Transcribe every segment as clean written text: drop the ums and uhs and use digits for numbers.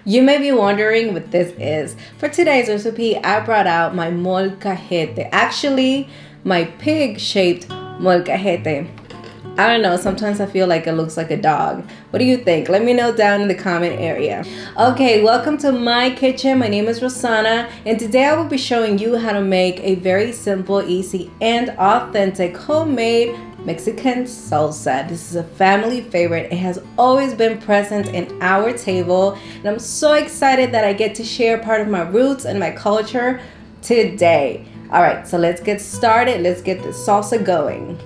You may be wondering what this is. For today's recipe, I brought out my molcajete. Actually, my pig-shaped molcajete. I don't know, sometimes I feel like it looks like a dog. What do you think? Let me know down in the comment area. Okay, welcome to my kitchen. My name is Rosanna, and today I will be showing you how to make a very simple, easy, and authentic homemade Mexican salsa. This is a family favorite. It has always been present in our table, and I'm so excited that I get to share part of my roots and my culture today. All right, so let's get started. Let's get the salsa going.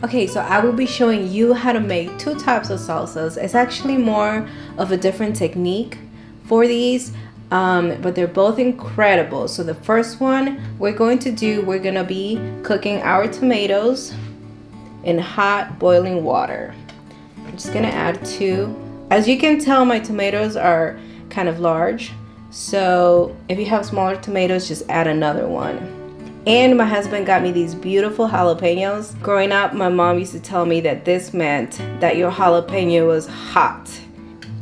Okay, so I will be showing you how to make two types of salsas. It's actually more of a different technique for these, but they're both incredible. So the first one we're going to be cooking our tomatoes in hot boiling water. I'm just gonna add 2. As you can tell, my tomatoes are kind of large, so if you have smaller tomatoes, just add another one. And my husband got me these beautiful jalapeños. Growing up, my mom used to tell me that this meant that your jalapeno was hot.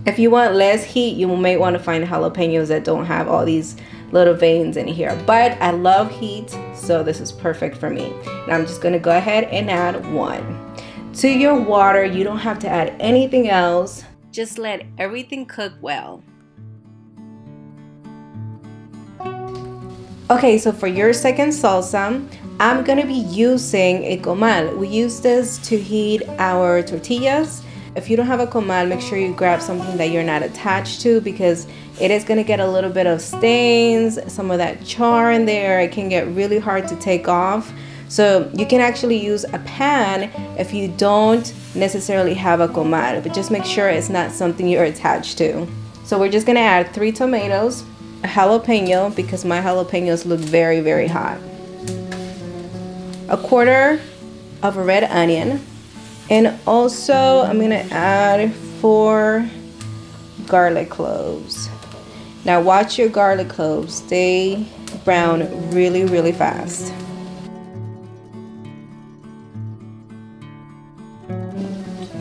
If you want less heat, you may want to find jalapenos that don't have all these little veins in here, but I love heat, so this is perfect for me. Now I'm just gonna go ahead and add 1. To your water, you don't have to add anything else. Just let everything cook well. Okay, so for your second salsa, I'm gonna be using a comal. We use this to heat our tortillas. If you don't have a comal, make sure you grab something that you're not attached to, because it is going to get a little bit of stains, some of that char in there. It can get really hard to take off. So you can actually use a pan if you don't necessarily have a comal, but just make sure it's not something you're attached to. So we're just going to add 3 tomatoes, a jalapeno, because my jalapenos look very, very hot, 1/4 of a red onion, and also I'm gonna add 4 garlic cloves. Now watch your garlic cloves, they brown really, really fast.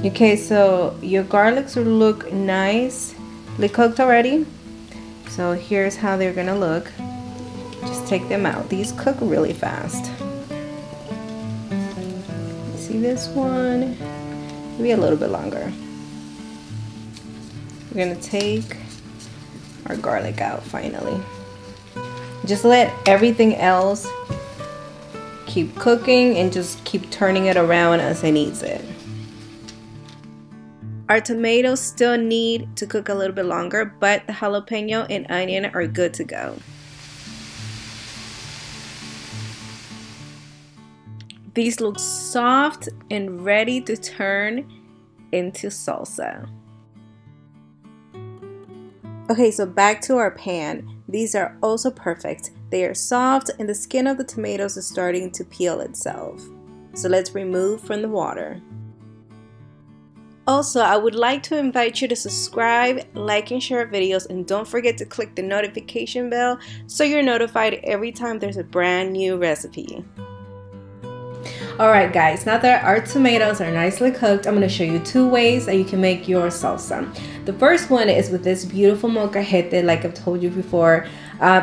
Okay, so your garlics look nicely cooked already. So here's how they're gonna look. Just take them out. These cook really fast. See this one? Maybe a little bit longer. We're gonna take our garlic out finally. Just let everything else keep cooking and just keep turning it around as it needs it. Our tomatoes still need to cook a little bit longer, but the jalapeno and onion are good to go. These look soft and ready to turn into salsa. Okay, so back to our pan. These are also perfect. They are soft and the skin of the tomatoes is starting to peel itself. So let's remove from the water. Also, I would like to invite you to subscribe, like, and share videos, and don't forget to click the notification bell so you're notified every time there's a brand new recipe. Alright guys, now that our tomatoes are nicely cooked, I'm going to show you 2 ways that you can make your salsa. The first one is with this beautiful molcajete, like I've told you before.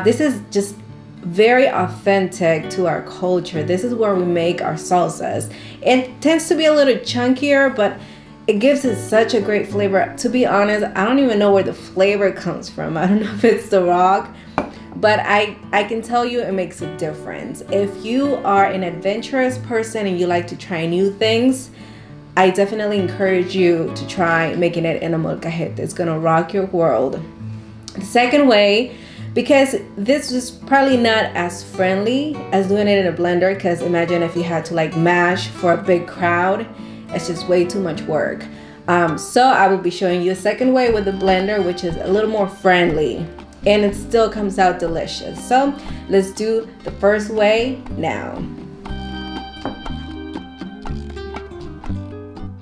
This is just very authentic to our culture. This is where we make our salsas. It tends to be a little chunkier, but it gives it such a great flavor. To be honest, I don't even know where the flavor comes from. I don't know if it's the rock, but I can tell you it makes a difference. If you are an adventurous person and you like to try new things, I definitely encourage you to try making it in a molcajete. It's gonna rock your world. The second way, because this is probably not as friendly as doing it in a blender, because imagine if you had to like mash for a big crowd. It's just way too much work. So I will be showing you a second way with the blender, which is a little more friendly, and it still comes out delicious. So let's do the first way now.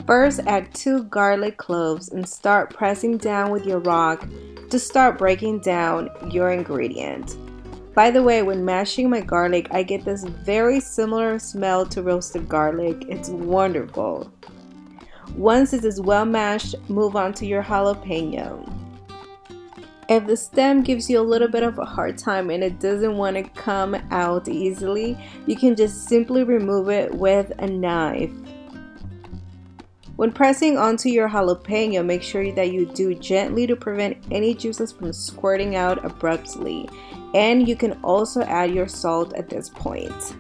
First, add 2 garlic cloves and start pressing down with your rock to start breaking down your ingredient. By the way, when mashing my garlic, I get this very similar smell to roasted garlic. It's wonderful. Once it is well mashed, move on to your jalapeno. If the stem gives you a little bit of a hard time and it doesn't want to come out easily, you can just simply remove it with a knife. When pressing onto your jalapeno, make sure that you do gently to prevent any juices from squirting out abruptly. And you can also add your salt at this point.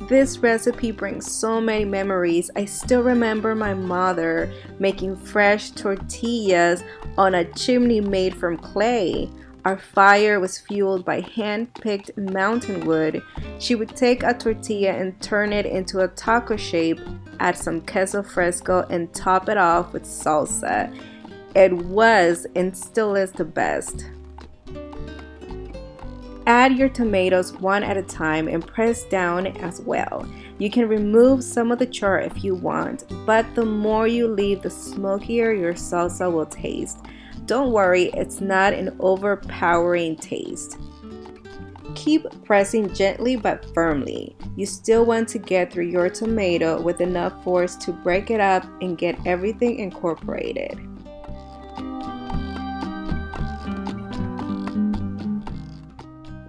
This recipe brings so many memories. I still remember my mother making fresh tortillas on a chimney made from clay. Our fire was fueled by hand-picked mountain wood. She would take a tortilla and turn it into a taco shape, add some queso fresco, and top it off with salsa. It was and still is the best. Add your tomatoes one at a time and press down as well. You can remove some of the char if you want, but the more you leave, the smokier your salsa will taste. Don't worry, it's not an overpowering taste. Keep pressing gently but firmly. You still want to get through your tomato with enough force to break it up and get everything incorporated.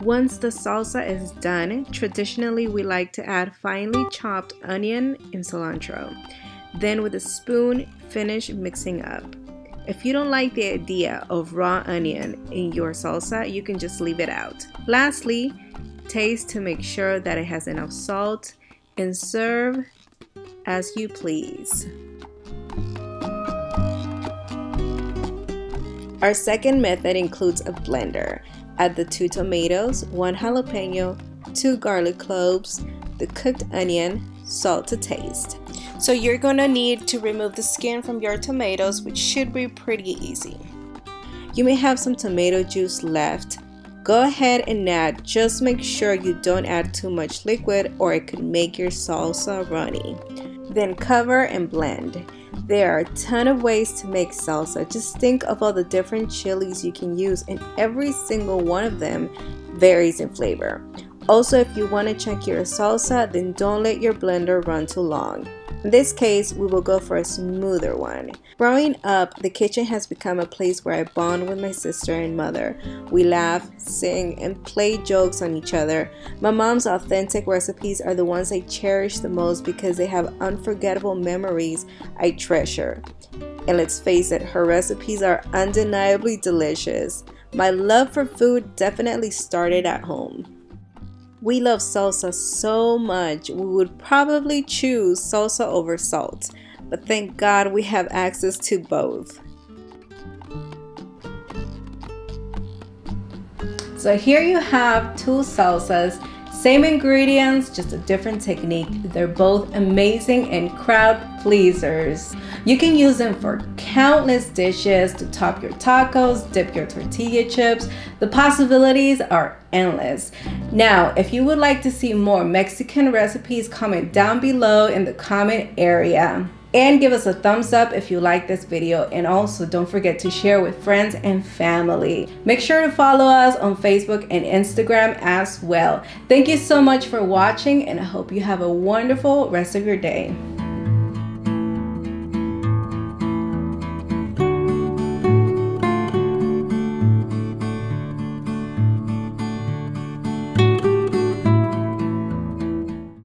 Once the salsa is done, traditionally we like to add finely chopped onion and cilantro. Then with a spoon, finish mixing up. If you don't like the idea of raw onion in your salsa, you can just leave it out. Lastly, taste to make sure that it has enough salt and serve as you please. Our second method includes a blender. Add the 2 tomatoes, 1 jalapeno, 2 garlic cloves, the cooked onion, salt to taste. So you're gonna need to remove the skin from your tomatoes, which should be pretty easy. You may have some tomato juice left. Go ahead and add, just make sure you don't add too much liquid or it could make your salsa runny. Then cover and blend. There are a ton of ways to make salsa. Just think of all the different chilies you can use, and every single one of them varies in flavor. Also, if you want to check your salsa, then don't let your blender run too long. In this case, we will go for a smoother one. Growing up, the kitchen has become a place where I bond with my sister and mother. We laugh, sing, and play jokes on each other. My mom's authentic recipes are the ones I cherish the most because they have unforgettable memories I treasure. And let's face it, her recipes are undeniably delicious. My love for food definitely started at home. We love salsa so much, we would probably choose salsa over salt, but thank God we have access to both. So here you have 2 salsas, same ingredients, just a different technique. They're both amazing and crowd pleasers. You can use them for countless dishes, to top your tacos, dip your tortilla chips. The possibilities are endless. Now, if you would like to see more Mexican recipes, comment down below in the comment area. And give us a thumbs up if you like this video, and also don't forget to share with friends and family. Make sure to follow us on Facebook and Instagram as well. Thank you so much for watching, and I hope you have a wonderful rest of your day.